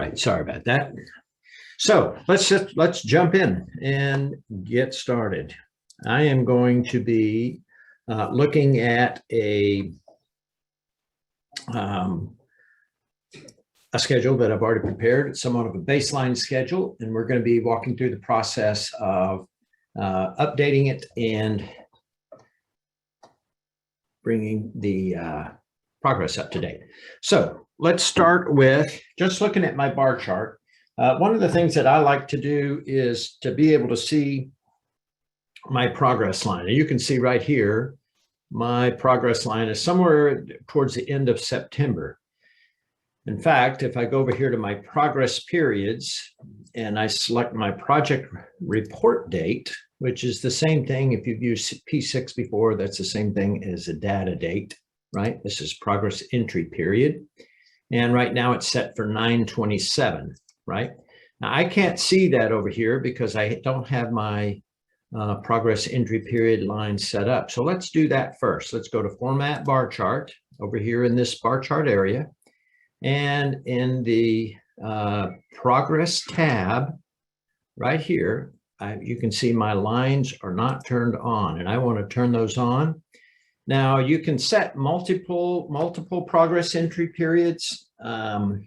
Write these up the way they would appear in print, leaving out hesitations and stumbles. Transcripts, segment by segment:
right, sorry about that. So let's jump in and get started. I am going to be looking at a schedule that I've already prepared. It's somewhat of a baseline schedule, and we're going to be walking through the process of updating it and bringing the progress up to date. So let's start with just looking at my bar chart. One of the things that I like to do is to be able to see my progress line. And you can see right here, my progress line is somewhere towards the end of September. In fact, if I go over here to my progress periods and I select my project report date, which is the same thing, if you've used P6 before, that's the same thing as a data date, right? This is progress entry period. And right now it's set for 9/27, right? Now I can't see that over here because I don't have my progress entry period line set up. So let's do that first. Let's go to Format Bar Chart over here in this bar chart area. And in the Progress tab right here, you can see my lines are not turned on, and I want to turn those on. Now you can set multiple progress entry periods. I've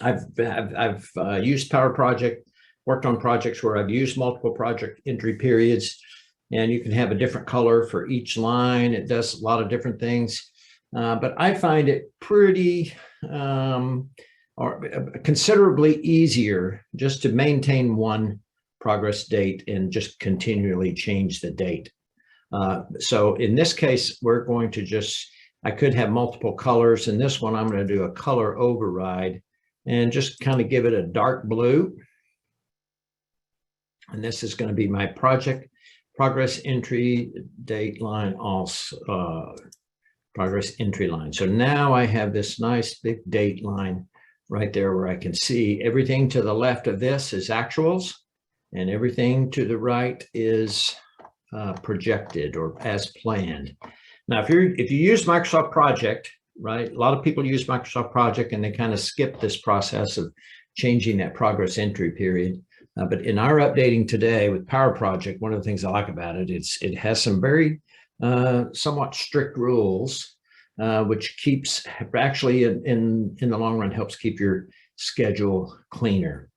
used Powerproject, worked on projects where I've used multiple project entry periods, and you can have a different color for each line. It does a lot of different things, but I find it pretty or considerably easier just to maintain one progress date and just continually change the date. So in this case, we're going to just, I could have multiple colors. In this one, I'm going to do a color override and just kind of give it a dark blue. And this is going to be my project progress entry date line, also progress entry line. So now I have this nice big date line right there where I can see everything to the left of this is actuals and everything to the right is projected or as planned. Now, if you use Microsoft Project, right, a lot of people use Microsoft Project and they kind of skip this process of changing that progress entry period. But in our updating today with Powerproject, one of the things I like about it, it has some very somewhat strict rules, which keeps actually in the long run helps keep your schedule cleaner.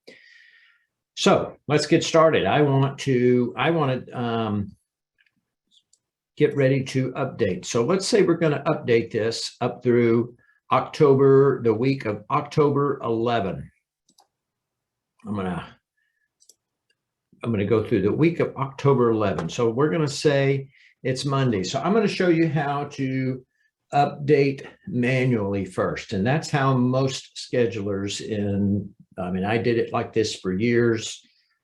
So let's get started. I want to get ready to update. So let's say we're going to update this up through October, the week of October 11. I'm going to go through the week of October 11. So we're going to say it's Monday. So I'm going to show you how to update manually first. And that's how most schedulers I did it like this for years.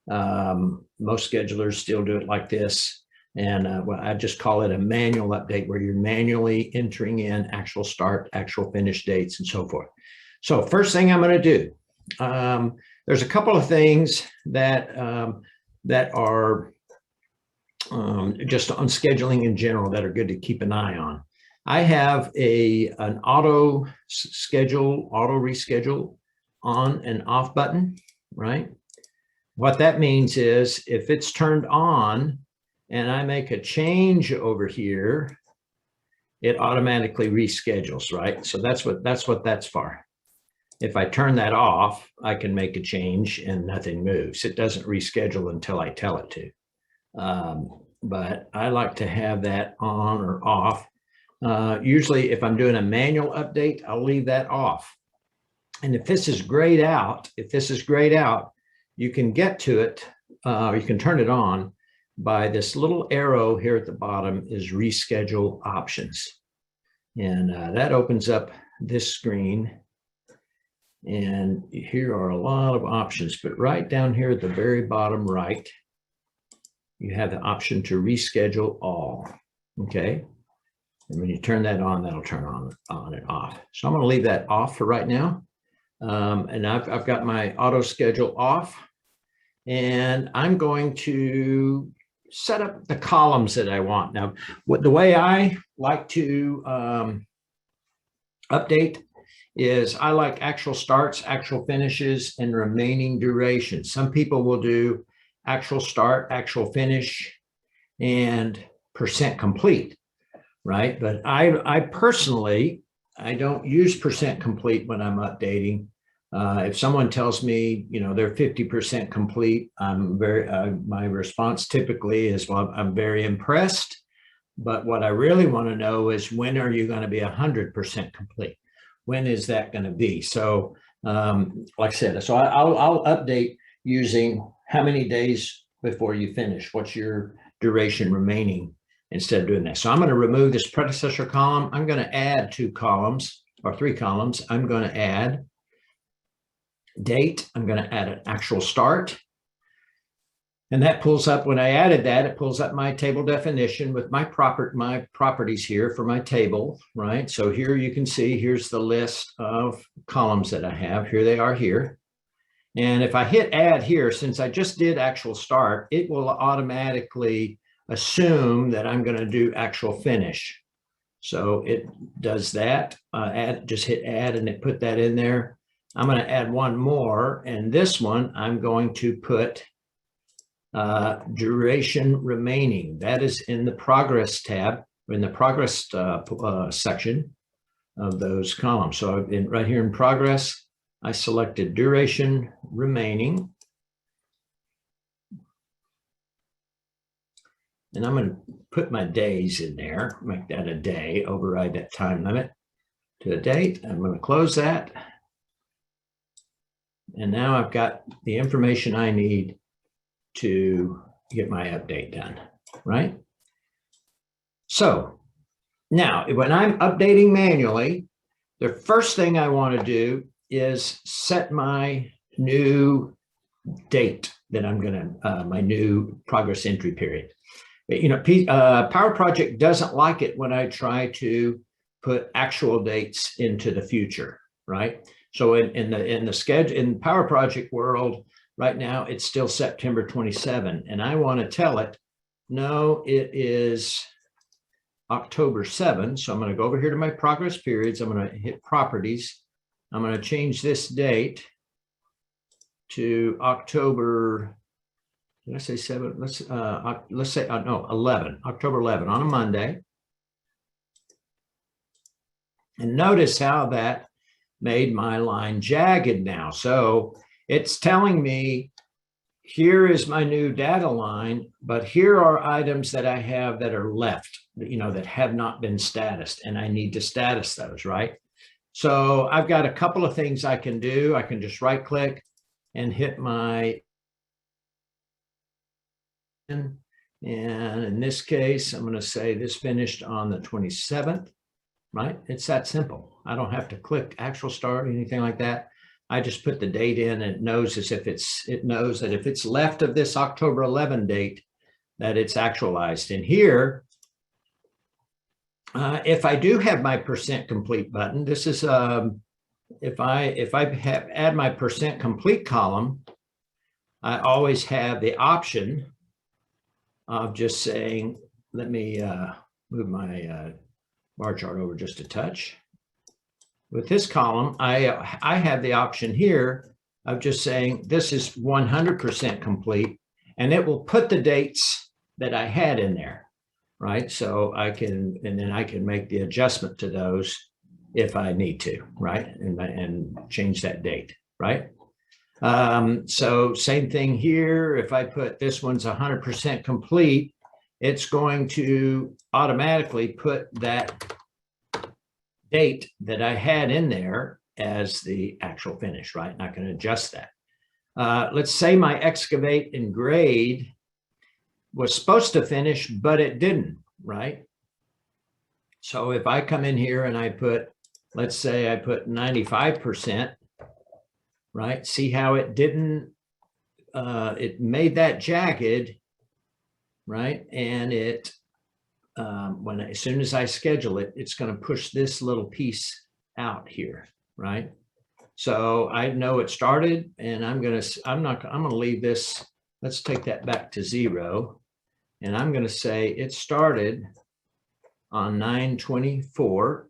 Most schedulers still do it like this. And I just call it a manual update where you're manually entering in actual start, actual finish dates, and so forth. So first thing I'm going to do, there's a couple of things that are just on scheduling in general that are good to keep an eye on. I have an auto reschedule on and off button, right? What that means is if it's turned on and I make a change over here, it automatically reschedules, right? So that's what that's for. If I turn that off, I can make a change and nothing moves. It doesn't reschedule until I tell it to. But I like to have that on or off. Usually if I'm doing a manual update, I'll leave that off. And if this is grayed out, you can get to it, you can turn it on by this little arrow here at the bottom is reschedule options. And that opens up this screen. And here are a lot of options, but right down here at the very bottom right, you have the option to reschedule all, okay? And when you turn that on, that'll turn on and off. So I'm gonna leave that off for right now. And I've got my auto schedule off, and I'm going to set up the columns that I want. Now, the way I like to update is I like actual starts, actual finishes, and remaining duration. Some people will do actual start, actual finish, and percent complete, right? But I personally, I don't use percent complete when I'm updating. If someone tells me, you know, they're 50% complete, I'm very, my response typically is, well, I'm very impressed. But what I really want to know is, when are you going to be 100% complete? When is that going to be? So, like I said, so I'll update using how many days before you finish. What's your duration remaining, instead of doing that. So I'm going to remove this predecessor column. I'm going to add 2 columns or 3 columns. I'm going to add date. I'm going to add an actual start. And that pulls up, when I added that, it pulls up my table definition with my properties here for my table, right? So here you can see, here's the list of columns that I have. Here they are here. And if I hit add here, since I just did actual start, it will automatically assume that I'm going to do actual finish. So it does that. Just hit add and it put that in there. I'm going to add one more, and this one I'm going to put duration remaining. That is in the progress tab, in the progress section of those columns. So right here in progress, I selected duration remaining. And I'm going to put my days in there, make that a day, override that time limit to a date. I'm going to close that. And now I've got the information I need to get my update done, right? So now when I'm updating manually, the first thing I want to do is set my new date that I'm going to, my new progress entry period. You know, Powerproject doesn't like it when I try to put actual dates into the future, right? So in the schedule, in Powerproject world, right now, it's still September 27, and I want to tell it, no, it is October 7. So I'm going to go over here to my progress periods. I'm going to hit properties. I'm going to change this date to October, did I say 7? Let's say, no, 11, October 11 on a Monday. And notice how that made my line jagged now. So it's telling me, here is my new data line, but here are items that I have that are left, you know, that have not been statused, and I need to status those, right? So I've got a couple of things I can do. I can just right click and hit my, and in this case, I'm going to say this finished on the 27th, right? It's that simple. I don't have to click actual start or anything like that. I just put the date in, and it knows it knows that if it's left of this October 11 date, that it's actualized. And here, if I do have my percent complete button, this is if I add my percent complete column, I always have the option of just saying, let me move my bar chart over just a touch. With this column, I have the option here of just saying this is 100% complete, and it will put the dates that I had in there, right? So I can, and then I can make the adjustment to those if I need to, right? And change that date, right? So same thing here. If I put this one's 100% complete, it's going to automatically put that date that I had in there as the actual finish, right? And I can adjust that. Let's say my excavate and grade was supposed to finish, but it didn't, right? So if I come in here and I put, let's say I put 95%, right? See how it didn't, it made that jagged, right? And it, as soon as I schedule it, it's going to push this little piece out here, right? So I know it started, and I'm going to leave this. Let's take that back to 0. And I'm going to say it started on 9/24.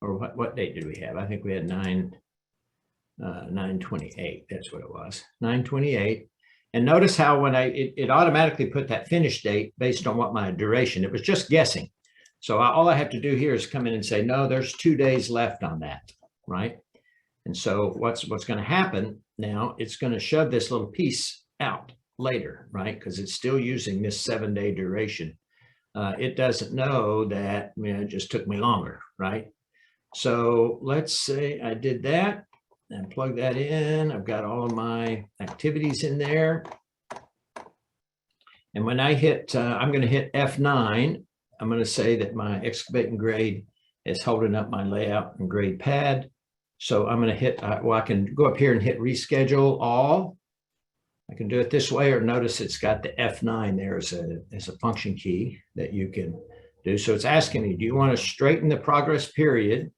or what date did we have? I think we had 9/28. That's what it was, 9/28. And notice how when it automatically put that finish date based on what my duration, it was just guessing. So all I have to do here is come in and say, no, there's 2 days left on that, right? And so what's going to happen now, it's going to shove this little piece out later, right? Because it's still using this 7-day duration. It doesn't know that, it just took me longer, right? So let's say I did that and plug that in. I've got all of my activities in there. And when I hit, I'm going to hit F9. I'm going to say that my excavate and grade is holding up my layout and grade pad. So I'm going to hit, well, I can go up here and hit reschedule all. I can do it this way, or notice it's got the F9 there as a function key that you can do. So it's asking me, do you want to straighten the progress period?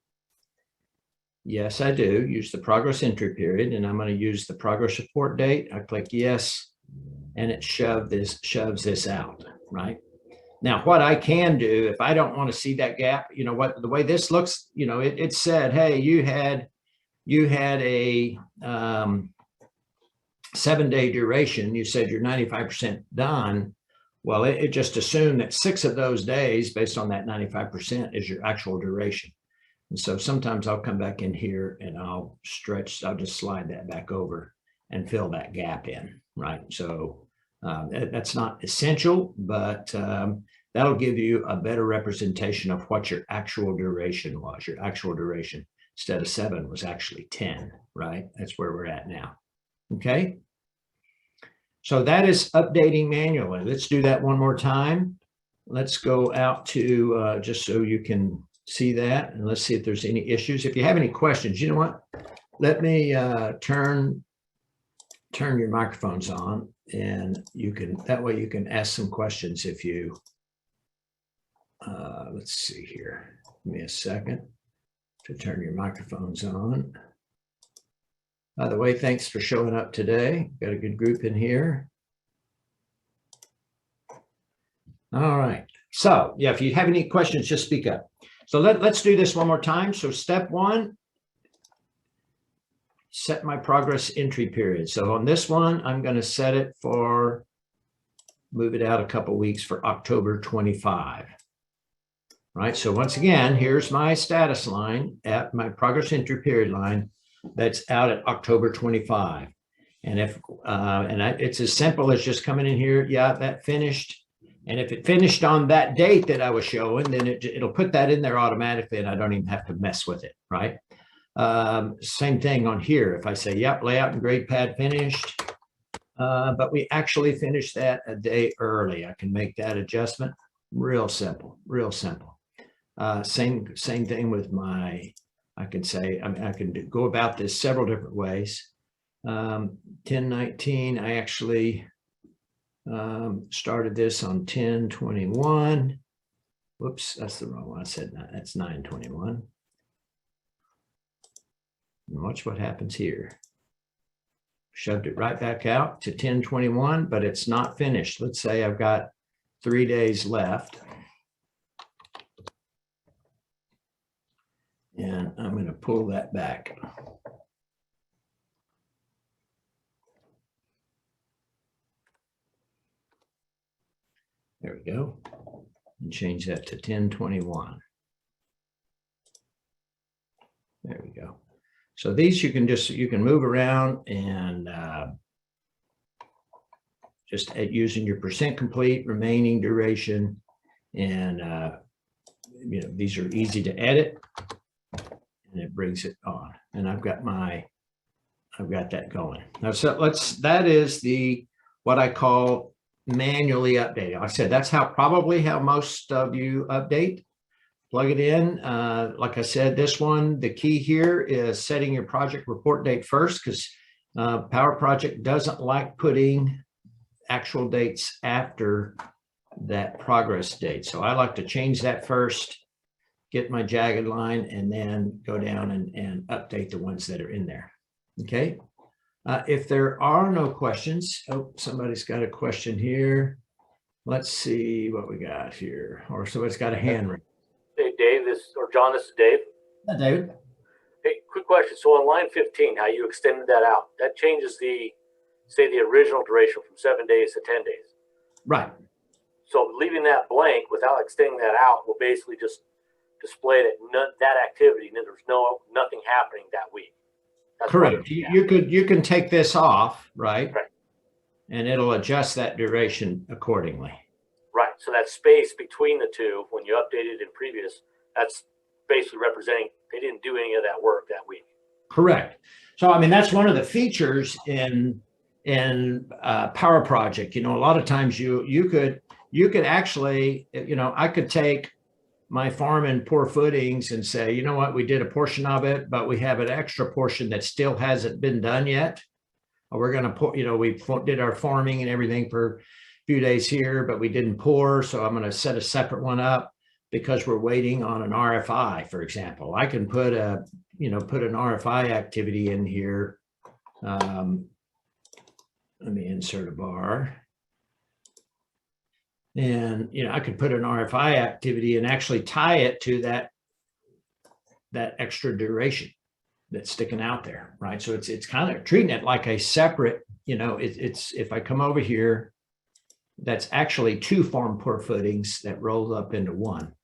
Yes, I do. Use the progress entry period, and I'm going to use the progress report date. I click yes, and it shoves this out, right? Now, what I can do, if I don't want to see that gap, the way this looks, it said, hey, you had a 7-day duration. You said you're 95% done. Well, it just assumed that 6 of those days, based on that 95%, is your actual duration. And so sometimes I'll come back in here and I'll just slide that back over and fill that gap in, right? So that's not essential, but that'll give you a better representation of what your actual duration was. Your actual duration instead of 7 was actually 10, right? That's where we're at now. Okay. So that is updating manually. Let's do that one more time. Let's go out to just so you can see that, and let's see if there's any issues. If you have any questions, you know what? Let me turn your microphones on, and that way you can ask some questions if you, let's see here. Give me a second to turn your microphones on. By the way, thanks for showing up today. Got a good group in here. All right. So yeah, if you have any questions, just speak up. So let's do this one more time. So step 1, set my progress entry period. So on this one, I'm going to set it for, move it out a couple weeks for October 25. Right. So once again, here's my status line at my progress entry period line that's out at October 25. And it's as simple as just coming in here. Yeah, that finished. And if it finished on that date that I was showing, then it'll put that in there automatically, and I don't even have to mess with it, right? Same thing on here. If I say, yep, layout and grade pad finished, but we actually finished that a day early, I can make that adjustment. Real simple, real simple. Same thing with I can say, I can go about this several different ways. 10/19, I actually started this on 10/21. Whoops, that's the wrong one. I said that's 9/21. And watch what happens here. Shoved it right back out to 10/21, but it's not finished. Let's say I've got 3 days left. And I'm going to pull that back. There we go. And change that to 10/21. There we go. So these you can move around and just using your percent complete, remaining duration, and these are easy to edit, and it brings it on. And I've got that going now. So that is what I call manually updating. Like I said, that's probably how most of you update. Plug it in. Like I said, this one, the key here is setting your project report date first, because Powerproject doesn't like putting actual dates after that progress date. So I like to change that first, get my jagged line, and then go down and update the ones that are in there. Okay. If there are no questions, oh, somebody's got a question here. Let's see what we got here. Or somebody's got a hand raised. Hey, Dave, John, this is Dave. David. Hey, quick question. So on line 15, how you extended that out, that changes the, say, the original duration from 7 days to 10 days. Right. So leaving that blank without extending that out will basically just display that activity, and there's nothing happening that week. That's correct. You can take this off, right? Right. And it'll adjust that duration accordingly. Right. So that space between the two, when you updated in previous, that's basically representing they didn't do any of that work that week. Correct. So, I mean, that's one of the features in Powerproject. You know, a lot of times you could actually, you know, I could take my farm and poor footings and say, you know what, we did a portion of it, but we have an extra portion that still hasn't been done yet. Or we're going to pour, you know, we did our farming and everything for a few days here, but we didn't pour. So I'm going to set a separate one up because we're waiting on an RFI, for example. I can put an RFI activity in here. Let me insert a bar. And, you know, I could put an RFI activity and actually tie it to that extra duration that's sticking out there, right? So it's kind of treating it like a separate, you know, it's if I come over here, that's actually two farm poor footings that roll up into one.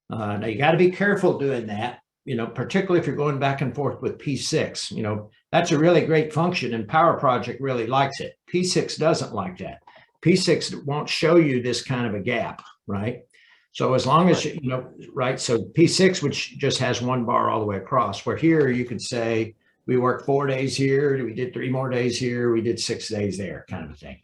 Now you got to be careful doing that, you know, particularly if you're going back and forth with P6. You know, that's a really great function, and Powerproject really likes it. P6 doesn't like that. P6 won't show you this kind of a gap, right? So as long as, you know, right, so P6, which just has one bar all the way across, where here you could say, we worked 4 days here, we did 3 more days here, we did 6 days there, kind of a thing.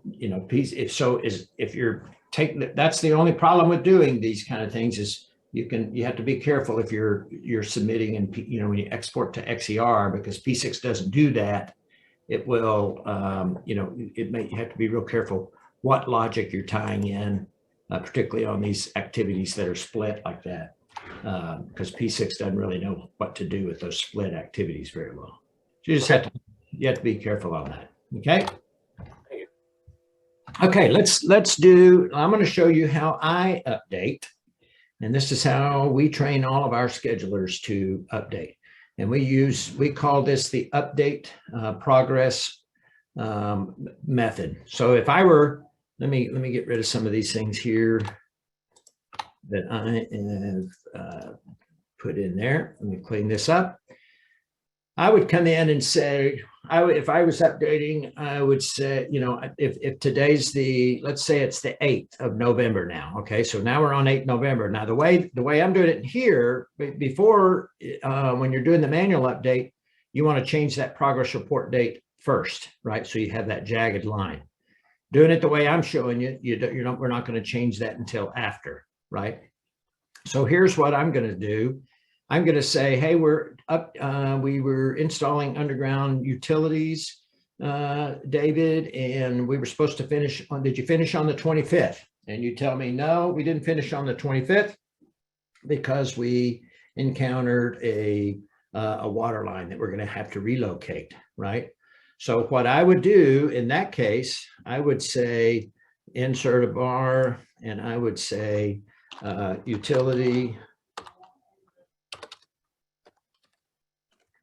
You know, if you're taking, that's the only problem with doing these kind of things is you have to be careful if you're submitting and, you know, when you export to XER, because P6 doesn't do that. It will, you know, you have to be real careful what logic you're tying in, particularly on these activities that are split like that, because P6 doesn't really know what to do with those split activities very well. So you just have to be careful on that. Okay. Okay, I'm going to show you how I update, and this is how we train all of our schedulers to update. And we call this the update progress method. So if I were, let me get rid of some of these things here that I have put in there. Let me clean this up. I would come in and say, if I was updating, I would say, you know, if today's let's say it's the 8th of November now. Okay, so now we're on 8th November. Now the way I'm doing it here, before when you're doing the manual update, you want to change that progress report date first, right? So you have that jagged line. Doing it the way I'm showing you, we're not going to change that until after, right? So here's what I'm going to do. I'm going to say, hey, we're up. We were installing underground utilities, David, and we were supposed to finish on. Did you finish on the 25th? And you tell me, no, we didn't finish on the 25th because we encountered a water line that we're going to have to relocate, right? So what I would do in that case, I would say insert a bar, and I would say utility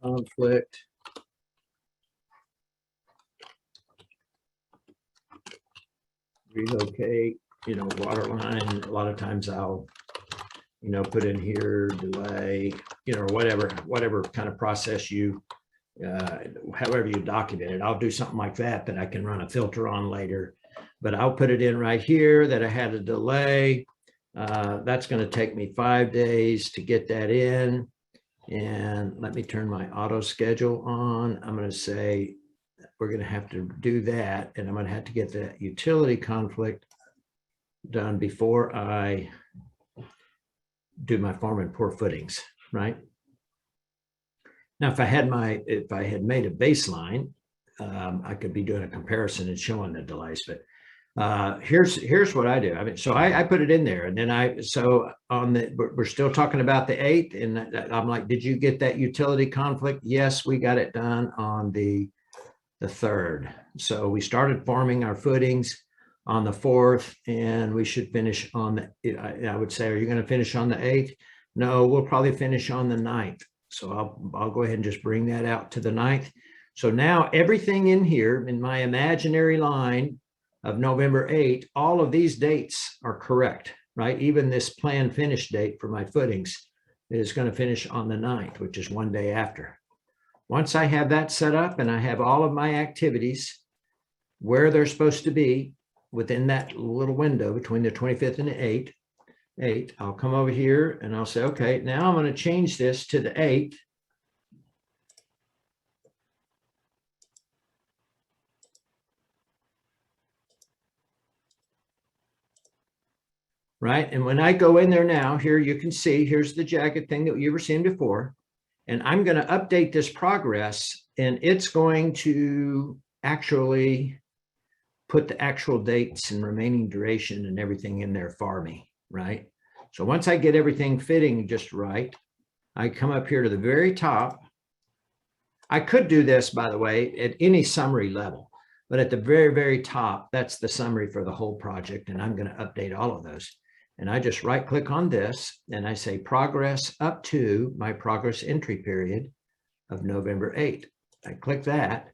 conflict relocate, you know, water line. A lot of times I'll, you know, put in here delay, you know, whatever kind of process you, however you document it. I'll do something like that I can run a filter on later, but I'll put it in right here that I had a delay. That's going to take me 5 days to get that in. And let me turn my auto schedule on. I'm going to say we're going to have to do that, and I'm going to have to get that utility conflict done before I do my farm and poor footings, right? Now, if I had made a baseline, I could be doing a comparison and showing the delays, but here's what I do. I mean, so I put it in there, and then we're still talking about the 8th, and I'm like, did you get that utility conflict? Yes, we got it done on the 3rd. So we started farming our footings on the 4th, and we should finish on I would say, are you going to finish on the 8th? No, we'll probably finish on the 9th. So I'll go ahead and just bring that out to the 9th. So now everything in here in my imaginary line of November 8, all of these dates are correct, right? Even this planned finish date for my footings is going to finish on the 9th, which is one day after. Once I have that set up and I have all of my activities where they're supposed to be within that little window between the 25th and the 8th, I'll come over here and I'll say, okay, now I'm going to change this to the 8th. Right. And when I go in there now, here you can see, here's the jagged thing that you were seeing before. And I'm going to update this progress, and it's going to actually put the actual dates and remaining duration and everything in there for me, right? So once I get everything fitting just right, I come up here to the very top. I could do this, by the way, at any summary level, but at the very, very top, that's the summary for the whole project. And I'm going to update all of those. And I just right click on this and I say progress up to my progress entry period of November 8th. I click that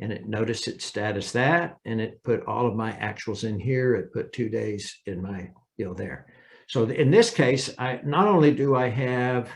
and it noticed it status that, and it put all of my actuals in here. It put 2 days in my, there. So in this case, not only do I have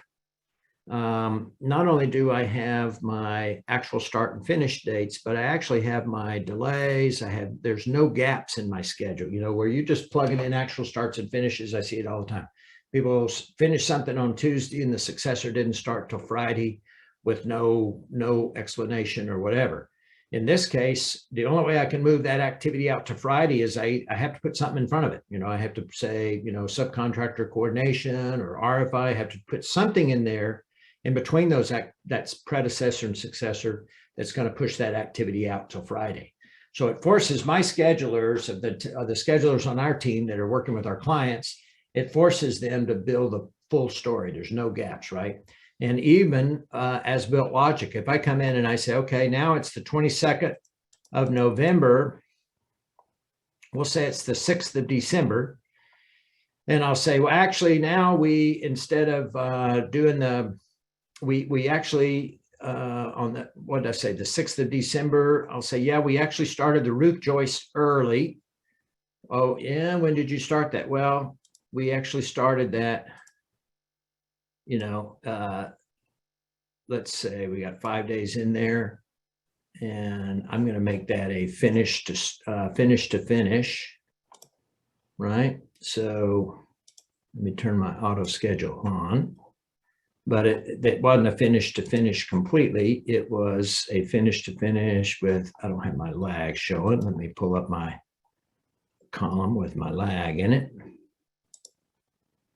my actual start and finish dates, but I actually have my delays. There's no gaps in my schedule, where you just plugging in actual starts and finishes. I see it all the time. People finish something on Tuesday and the successor didn't start till Friday with no explanation or whatever. In this case, the only way I can move that activity out to Friday is I have to put something in front of it. I have to say, subcontractor coordination or RFI. I have to put something in there in between those, that's predecessor and successor, that's going to push that activity out till Friday. So it forces my schedulers, of the schedulers on our team that are working with our clients, it forces them to build a full story. There's no gaps, right? And even as built logic, if I come in and I say, okay, now it's the 22nd of November, we'll say it's the 6th of December. And I'll say, well, actually now we, instead of doing the, we actually, on the, what did I say, the 6th of December, I'll say, yeah, we actually started the roof joist early. Oh, yeah, when did you start that? Well, we actually started that, let's say we got 5 days in there, and I'm going to make that a finish to finish, right? So let me turn my auto schedule on. But it wasn't a finish to finish completely. It was a finish to finish with, I don't have my lag showing. Let me pull up my column with my lag in it.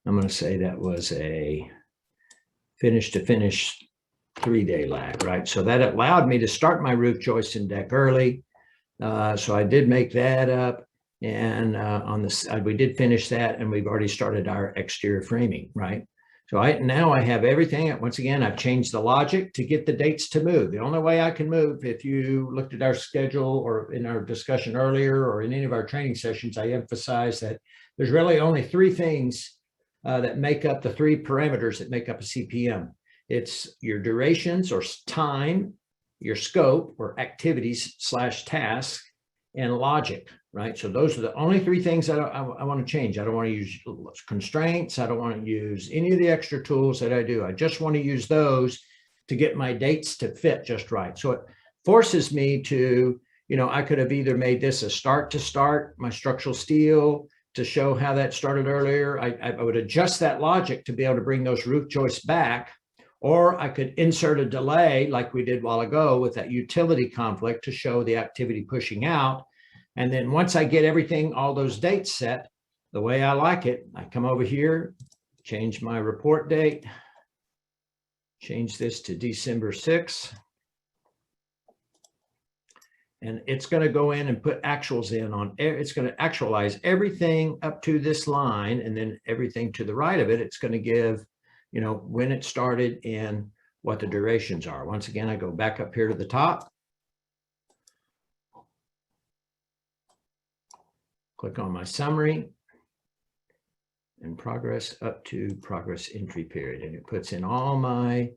I'm going to say that was a finish to finish 3-day lag, right? So that allowed me to start my roof joist and deck early. So I did make that up. And on the side, we did finish that, and we've already started our exterior framing, right? So now I have everything. Once again, I've changed the logic to get the dates to move. The only way I can move, if you looked at our schedule or in our discussion earlier or in any of our training sessions, I emphasize that there's really only 3 things that make up the 3 parameters that make up a CPM. It's your durations or time, your scope or activities / tasks, and logic, right? So those are the only 3 things that I want to change. I don't want to use constraints. I don't want to use any of the extra tools that I do. I just want to use those to get my dates to fit just right. So it forces me to, I could have either made this a start to start, my structural steel, to show how that started earlier. I would adjust that logic to be able to bring those roof joists back, or I could insert a delay like we did a while ago with that utility conflict to show the activity pushing out. And then once I get everything, all those dates set the way I like it, I come over here, change my report date, change this to December 6th. And it's going to go in and put actuals in on, it's going to actualize everything up to this line, and then everything to the right of it, it's going to give, when it started and what the durations are. Once again, I go back up here to the top, click on my summary, and progress up to progress entry period. And it puts in all my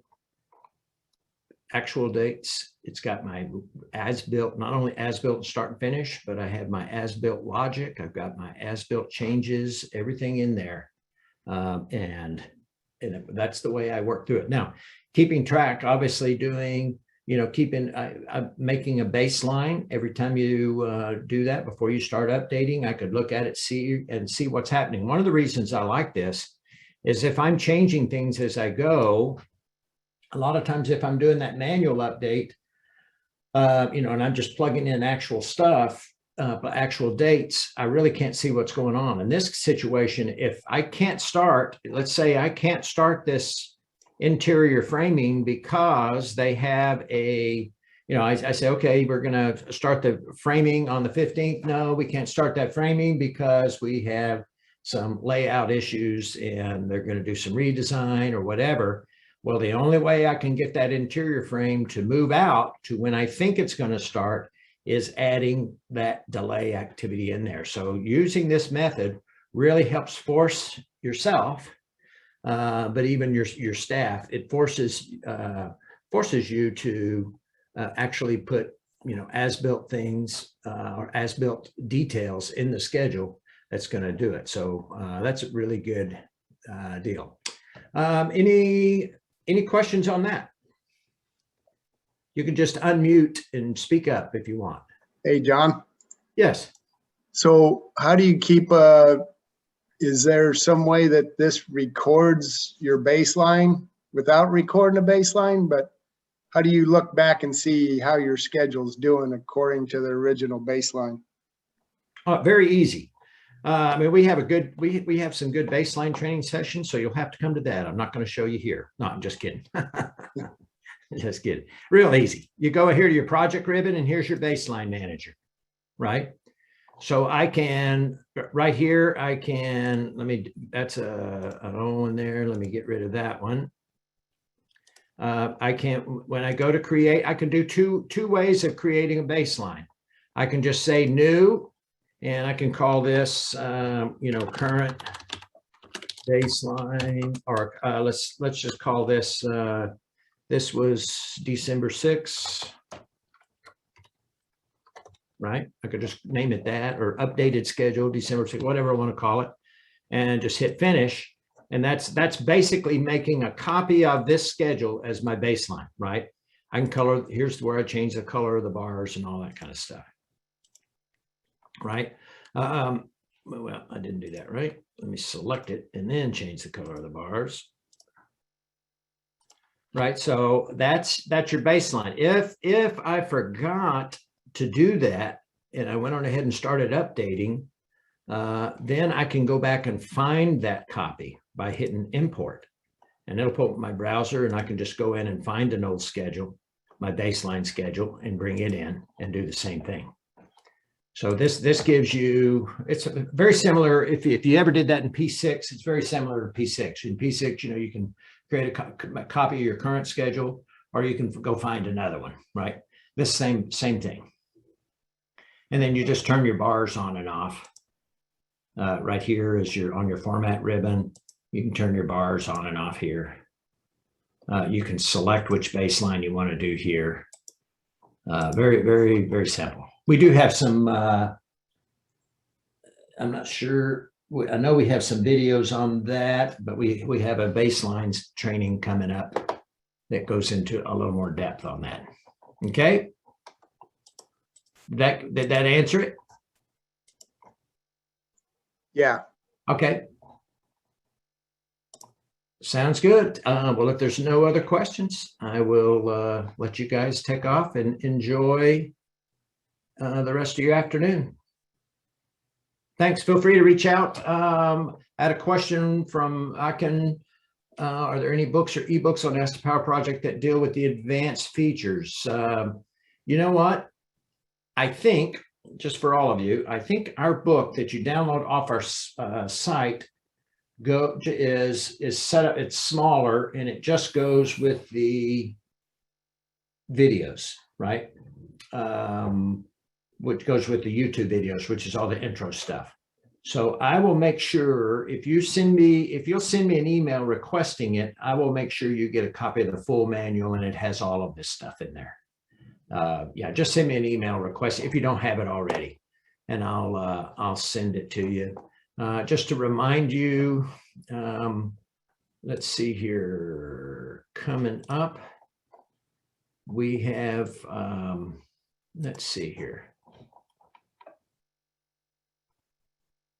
actual dates. It's got my as-built, not only as-built start and finish, but I have my as-built logic. I've got my as-built changes, everything in there. And that's the way I work through it. Now, keeping track, obviously doing, I'm making a baseline every time you do that before you start updating. I could look at it, see what's happening. One of the reasons I like this is if I'm changing things as I go, a lot of times if I'm doing that manual update, and I'm just plugging in actual stuff, actual dates, I really can't see what's going on. In this situation, if I can't start, let's say I can't start this interior framing because they have I say, okay, we're going to start the framing on the 15th. No, we can't start that framing because we have some layout issues and they're going to do some redesign or whatever. Well, the only way I can get that interior frame to move out to when I think it's going to start is adding that delay activity in there. So using this method really helps force yourself, but even your staff. It forces you to actually put as-built things or as-built details in the schedule that's going to do it. So that's a really good deal. Any questions on that? You can just unmute and speak up if you want. Hey, John. Yes. So how do you keep is there some way that this records your baseline without recording a baseline? But how do you look back and see how your schedule's doing according to the original baseline? Very easy. We have we have some good baseline training sessions, so you'll have to come to that. I'm not going to show you here. No, I'm just kidding. Just kidding. Real easy. You go here to your project ribbon and here's your baseline manager, right? So I can, right here, that's an old one there. Let me get rid of that one. When I go to create, I can do two ways of creating a baseline. I can just say new, and I can call this, current baseline, or let's just call this, this was December 6th, right? I could just name it that, or updated schedule, December 6th, whatever I want to call it, and just hit finish. And that's basically making a copy of this schedule as my baseline, right? I can color, here's where I change the color of the bars and all that kind of stuff. Right. Well, I didn't do that, right? Let me select it and then change the color of the bars. Right. So that's your baseline. If I forgot to do that and I went on ahead and started updating, then I can go back and find that copy by hitting import, and it'll put my browser, and I can just go in and find an old schedule, my baseline schedule, and bring it in and do the same thing. So this gives you, it's very similar. If you ever did that in P6, it's very similar to P6. In P6, you can create a copy of your current schedule, or you can go find another one, right? This same thing. And then you just turn your bars on and off. Right here is on your format ribbon. You can turn your bars on and off here. You can select which baseline you want to do here. Very, very, very simple. We do have some, I'm not sure, I know we have some videos on that, but we have a baselines training coming up that goes into a little more depth on that. Okay. Did that answer it? Yeah. Okay. Sounds good. Well, if there's no other questions, I will let you guys take off and enjoy the rest of your afternoon. Thanks. Feel free to reach out. I had a question from Akin. Are there any books or ebooks on Ask the Powerproject that deal with the advanced features? You know what? I think, just for all of you, I think our book that you download off our site is set up. It's smaller and it just goes with the videos, right? Which goes with the YouTube videos, which is all the intro stuff. So I will make sure if you'll send me an email requesting it, I will make sure you get a copy of the full manual and it has all of this stuff in there. Yeah, just send me an email request if you don't have it already, and I'll send it to you. Just to remind you, let's see here, coming up, we have, let's see here.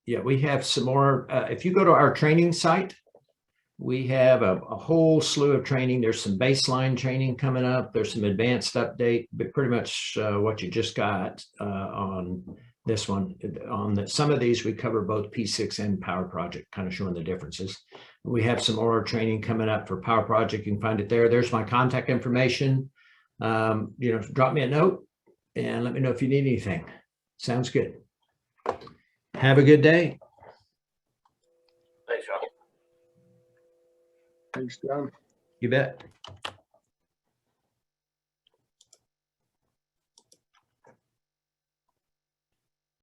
Yeah, we have some more. If you go to our training site, we have a whole slew of training. There's some baseline training coming up. There's some advanced update, but pretty much what you just got on this one. Some of these we cover both P6 and Powerproject, kind of showing the differences. We have some more training coming up for Powerproject. You can find it there. There's my contact information. Drop me a note and let me know if you need anything. Sounds good. Have a good day. Thanks, John. Thanks, John. You bet.